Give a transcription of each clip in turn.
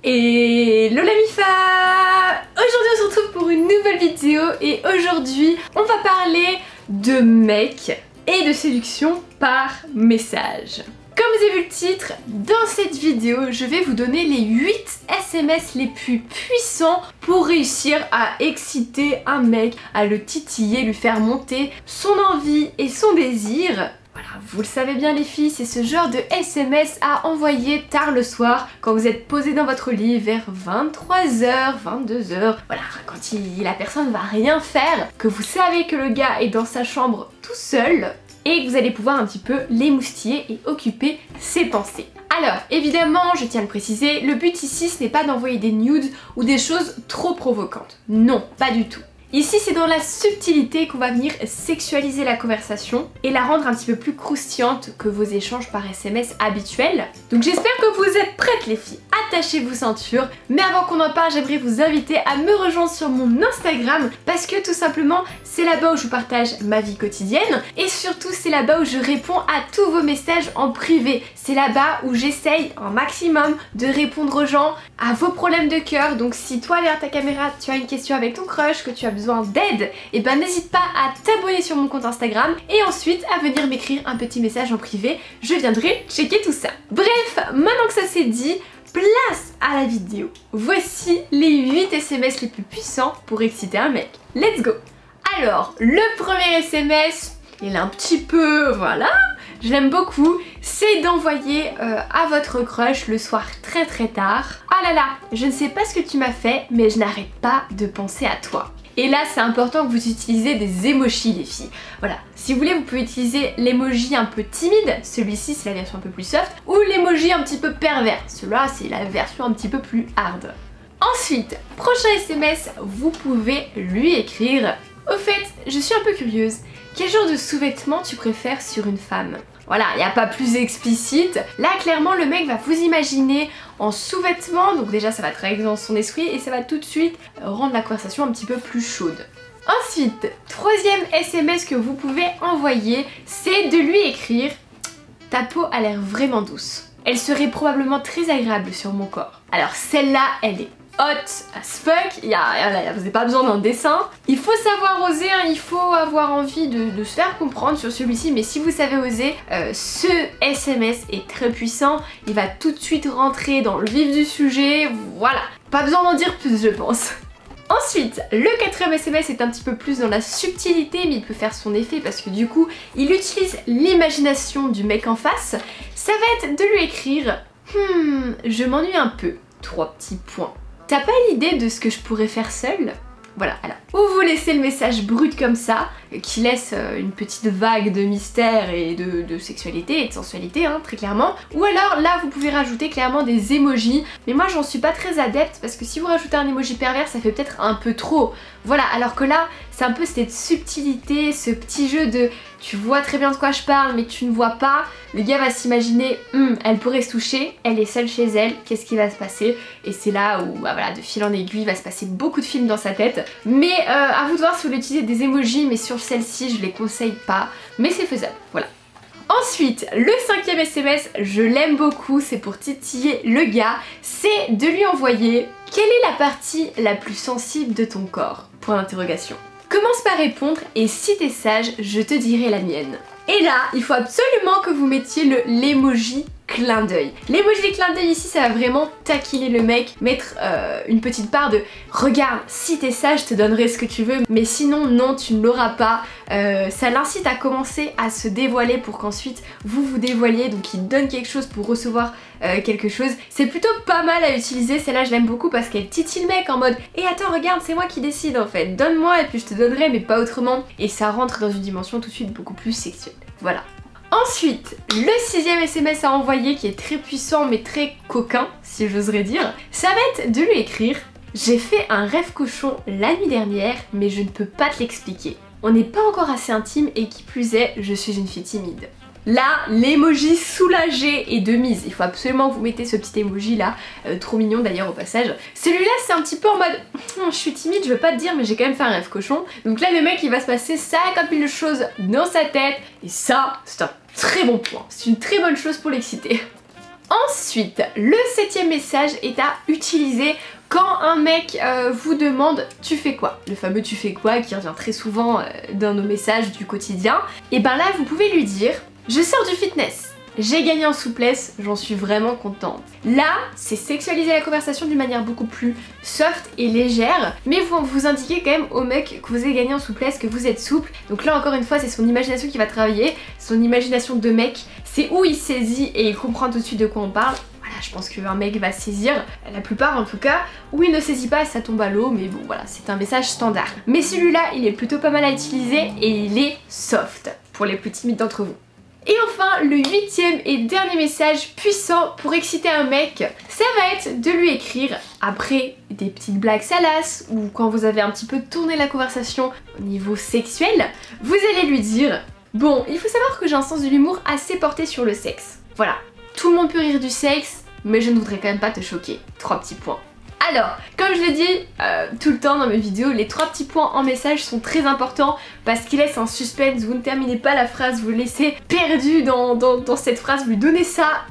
Hello la Mifa! Aujourd'hui on se retrouve pour une nouvelle vidéo et aujourd'hui on va parler de mecs et de séduction par message. Comme vous avez vu le titre, dans cette vidéo je vais vous donner les 8 SMS les plus puissants pour réussir à exciter un mec, à le titiller, lui faire monter son envie et son désir. Voilà, vous le savez bien les filles, c'est ce genre de SMS à envoyer tard le soir quand vous êtes posé dans votre lit vers 23h, 22h. Voilà, quand la personne va rien faire, que vous savez que le gars est dans sa chambre tout seul et que vous allez pouvoir un petit peu l'émoustiller et occuper ses pensées. Alors, évidemment, je tiens à le préciser, le but ici ce n'est pas d'envoyer des nudes ou des choses trop provocantes. Non, pas du tout. Ici c'est dans la subtilité qu'on va venir sexualiser la conversation et la rendre un petit peu plus croustillante que vos échanges par SMS habituels. Donc j'espère que vous êtes prêtes les filles, attachez vos ceintures. Mais avant qu'on en parle, j'aimerais vous inviter à me rejoindre sur mon Instagram parce que tout simplement c'est là-bas où je vous partage ma vie quotidienne et surtout c'est là-bas où je réponds à tous vos messages en privé. C'est là-bas où j'essaye un maximum de répondre aux gens, à vos problèmes de cœur. Donc si toi derrière ta caméra tu as une question avec ton crush, que tu as besoin d'aide, et ben n'hésite pas à t'abonner sur mon compte Instagram et ensuite à venir m'écrire un petit message en privé, je viendrai checker tout ça. Bref, maintenant que ça c'est dit, place à la vidéo. Voici les 8 SMS les plus puissants pour exciter un mec. Let's go! Alors, le premier SMS, il est un petit peu, voilà, je l'aime beaucoup, c'est d'envoyer à votre crush le soir très tard. Ah là là, je ne sais pas ce que tu m'as fait, mais je n'arrête pas de penser à toi. Et là c'est important que vous utilisiez des emojis les filles. Voilà, si vous voulez vous pouvez utiliser l'emoji un peu timide, celui-ci c'est la version un peu plus soft, ou l'emoji un petit peu pervers, celui-là c'est la version un petit peu plus hard. Ensuite, prochain SMS, vous pouvez lui écrire: au fait, je suis un peu curieuse, quel genre de sous-vêtements tu préfères sur une femme? Voilà, il n'y a pas plus explicite. Là, clairement, le mec va vous imaginer en sous-vêtements. Donc déjà, ça va travailler dans son esprit et ça va tout de suite rendre la conversation un petit peu plus chaude. Ensuite, troisième SMS que vous pouvez envoyer, c'est de lui écrire: ta peau a l'air vraiment douce. Elle serait probablement très agréable sur mon corps. Alors celle-là, elle est hot as fuck, vous n'avez pas besoin d'un dessin. Il faut savoir oser, hein, il faut avoir envie de se faire comprendre sur celui-ci, mais si vous savez oser, ce SMS est très puissant, il va tout de suite rentrer dans le vif du sujet, voilà. Pas besoin d'en dire plus je pense. Ensuite, le quatrième SMS est un petit peu plus dans la subtilité, mais il peut faire son effet parce que du coup, il utilise l'imagination du mec en face. Ça va être de lui écrire: je m'ennuie un peu, 3 petits points. T'as pas l'idée de ce que je pourrais faire seule? Voilà, alors, ou vous laissez le message brut comme ça, qui laisse une petite vague de mystère et de sexualité et de sensualité, hein, très clairement. Ou alors là, vous pouvez rajouter clairement des emojis, mais moi j'en suis pas très adepte parce que si vous rajoutez un emoji pervers, ça fait peut-être un peu trop. Voilà, alors que là, c'est un peu cette subtilité, ce petit jeu de tu vois très bien de quoi je parle mais tu ne vois pas. Le gars va s'imaginer, elle pourrait se toucher, elle est seule chez elle, qu'est-ce qui va se passer? Et c'est là où, bah voilà, de fil en aiguille, il va se passer beaucoup de films dans sa tête. Mais à vous de voir si vous voulez utiliser des emojis, mais sur celle-ci, je les conseille pas, mais c'est faisable, voilà. Ensuite, le cinquième SMS, je l'aime beaucoup, c'est pour titiller le gars, c'est de lui envoyer: quelle est la partie la plus sensible de ton corps? Point d'interrogation. Commence par répondre et si t'es sage, je te dirai la mienne. Et là, il faut absolument que vous mettiez l'emoji clin d'œil. L'emoji clin d'œil ici, ça va vraiment taquiner le mec, mettre une petite part de regarde, si t'es sage, je te donnerai ce que tu veux, mais sinon non, tu ne l'auras pas. Ça l'incite à commencer à se dévoiler pour qu'ensuite vous vous dévoiliez, donc il donne quelque chose pour recevoir quelque chose. C'est plutôt pas mal à utiliser, celle-là je l'aime beaucoup parce qu'elle titille le mec en mode et attends regarde, c'est moi qui décide en fait, donne-moi et puis je te donnerai mais pas autrement, et ça rentre dans une dimension tout de suite beaucoup plus sexuelle. Voilà. Ensuite, le sixième SMS à envoyer qui est très puissant mais très coquin, si j'oserais dire, ça va être de lui écrire: j'ai fait un rêve cochon la nuit dernière mais je ne peux pas te l'expliquer. On n'est pas encore assez intime et qui plus est, je suis une fille timide. Là, l'emoji soulagé est de mise. Il faut absolument que vous mettez ce petit emoji là, trop mignon d'ailleurs au passage. Celui-là c'est un petit peu en mode je suis timide, je veux pas te dire mais j'ai quand même fait un rêve cochon. Donc là le mec il va se passer 50 000 choses dans sa tête et ça c'est un très bon point. C'est une très bonne chose pour l'exciter. Ensuite, le 7e message est à utiliser quand un mec vous demande tu fais quoi, le fameux tu fais quoi qui revient très souvent dans nos messages du quotidien. Et ben là vous pouvez lui dire je sors du fitness, j'ai gagné en souplesse, j'en suis vraiment contente. Là, c'est sexualiser la conversation d'une manière beaucoup plus soft et légère, mais vous indiquez quand même au mec que vous avez gagné en souplesse, que vous êtes souple. Donc là encore une fois, c'est son imagination qui va travailler, son imagination de mec, c'est où il saisit et il comprend tout de suite de quoi on parle. Voilà, je pense qu'un mec va saisir, la plupart en tout cas, où il ne saisit pas, ça tombe à l'eau, mais bon voilà, c'est un message standard. Mais celui-là, il est plutôt pas mal à utiliser et il est soft pour les plus timides d'entre vous. Et enfin, le 8e et dernier message puissant pour exciter un mec, ça va être de lui écrire après des petites blagues salaces ou quand vous avez un petit peu tourné la conversation au niveau sexuel, vous allez lui dire bon, il faut savoir que j'ai un sens de l'humour assez porté sur le sexe. Voilà, tout le monde peut rire du sexe, mais je ne voudrais quand même pas te choquer. 3 petits points. Alors, comme je le dis tout le temps dans mes vidéos, les 3 petits points en message sont très importants parce qu'ils laissent un suspense, vous ne terminez pas la phrase, vous le laissez perdu dans cette phrase, vous lui donnez ça,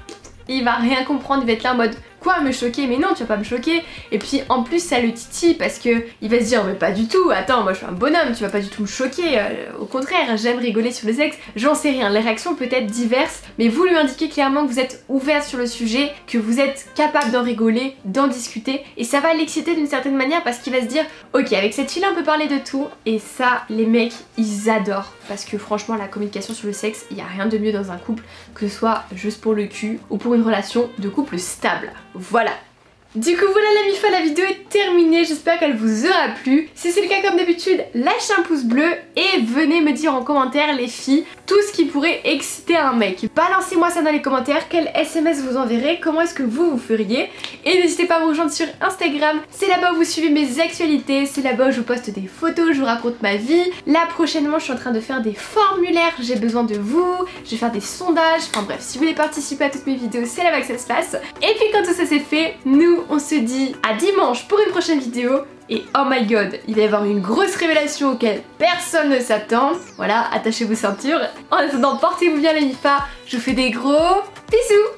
il va rien comprendre, il va être là en mode quoi me choquer, mais non tu vas pas me choquer. Et puis en plus ça le titille parce que il va se dire mais pas du tout, attends moi je suis un bonhomme, tu vas pas du tout me choquer, au contraire j'aime rigoler sur le sexe, j'en sais rien. Les réactions peuvent être diverses, mais vous lui indiquez clairement que vous êtes ouvert sur le sujet, que vous êtes capable d'en rigoler, d'en discuter, et ça va l'exciter d'une certaine manière parce qu'il va se dire ok avec cette fille on peut parler de tout, et ça les mecs ils adorent parce que franchement la communication sur le sexe, il y a rien de mieux dans un couple que ce soit juste pour le cul ou pour une relation de couple stable. Voilà. Du coup voilà la MIFA, la vidéo est terminée, j'espère qu'elle vous aura plu. Si c'est le cas comme d'habitude, lâchez un pouce bleu et venez me dire en commentaire les filles tout ce qui pourrait exciter un mec. Balancez-moi ça dans les commentaires, quel SMS vous enverrez, comment est-ce que vous feriez. Et n'hésitez pas à me rejoindre sur Instagram, c'est là-bas où vous suivez mes actualités, c'est là-bas où je vous poste des photos, je vous raconte ma vie. Là prochainement je suis en train de faire des formulaires, j'ai besoin de vous, je vais faire des sondages, enfin bref, si vous voulez participer à toutes mes vidéos, c'est là-bas que ça se passe. Et puis quand tout ça c'est fait, nous on se dit à dimanche pour une prochaine vidéo. Et oh my god, il va y avoir une grosse révélation auquel personne ne s'attend. Voilà, attachez vos ceintures. En attendant, portez-vous bien les MIFA. Je vous fais des gros bisous.